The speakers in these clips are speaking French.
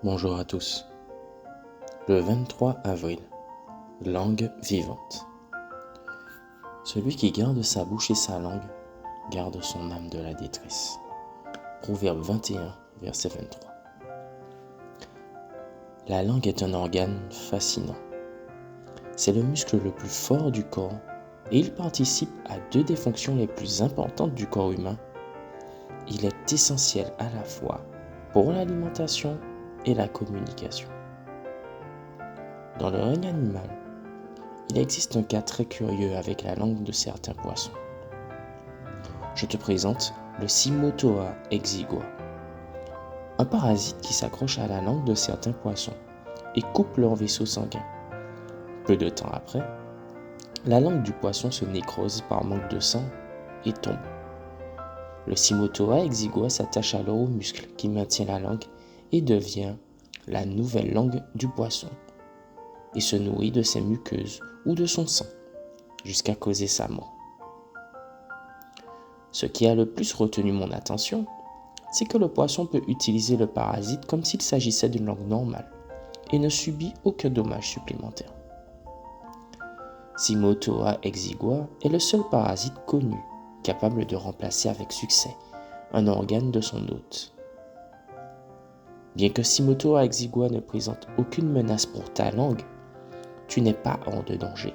Bonjour à tous. Le 23 avril, langue vivante. Celui qui garde sa bouche et sa langue garde son âme de la détresse. Proverbe 21, verset 23. La langue est un organe fascinant. C'est le muscle le plus fort du corps et il participe à deux des fonctions les plus importantes du corps humain. Il est essentiel à la fois pour l'alimentation et la communication. Dans le règne animal, il existe un cas très curieux avec la langue de certains poissons. Je te présente le Cymothoa exigua, un parasite qui s'accroche à la langue de certains poissons et coupe leur vaisseau sanguin. Peu de temps après, la langue du poisson se nécrose par manque de sang et tombe. Le Cymothoa exigua s'attache alors au muscle qui maintient la langue et devient la nouvelle langue du poisson et se nourrit de ses muqueuses ou de son sang jusqu'à causer sa mort. Ce qui a le plus retenu mon attention, c'est que le poisson peut utiliser le parasite comme s'il s'agissait d'une langue normale et ne subit aucun dommage supplémentaire. Cymothoa exigua est le seul parasite connu capable de remplacer avec succès un organe de son hôte. Bien que Cymothoa exigua ne présente aucune menace pour ta langue, tu n'es pas hors de danger.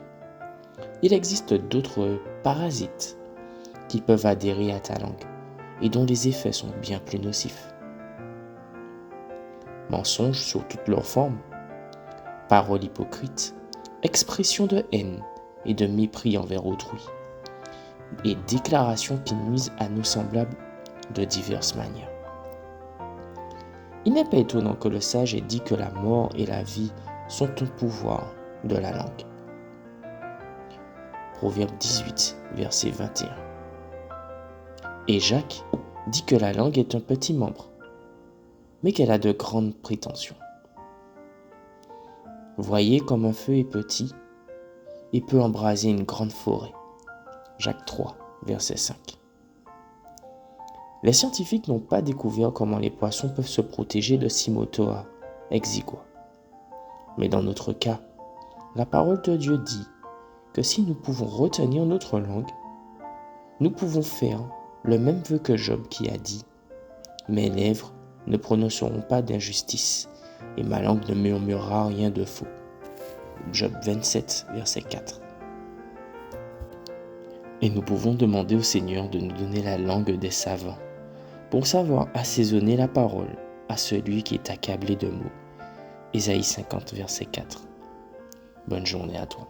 Il existe d'autres parasites qui peuvent adhérer à ta langue et dont les effets sont bien plus nocifs. Mensonges sous toutes leurs formes, paroles hypocrites, expressions de haine et de mépris envers autrui, et déclarations qui nuisent à nos semblables de diverses manières. Il n'est pas étonnant que le sage ait dit que la mort et la vie sont un pouvoir de la langue. Proverbe 18, verset 21. Et Jacques dit que la langue est un petit membre, mais qu'elle a de grandes prétentions. Voyez comme un feu est petit et peut embraser une grande forêt. Jacques 3, verset 5. Les scientifiques n'ont pas découvert comment les poissons peuvent se protéger de Cymothoa exigua. Mais dans notre cas, la parole de Dieu dit que si nous pouvons retenir notre langue, nous pouvons faire le même vœu que Job qui a dit « Mes lèvres ne prononceront pas d'injustice et ma langue ne murmurera rien de faux. » Job 27, verset 4. Et nous pouvons demander au Seigneur de nous donner la langue des savants pour savoir assaisonner la parole à celui qui est accablé de maux. Ésaïe 50, verset 4. Bonne journée à toi.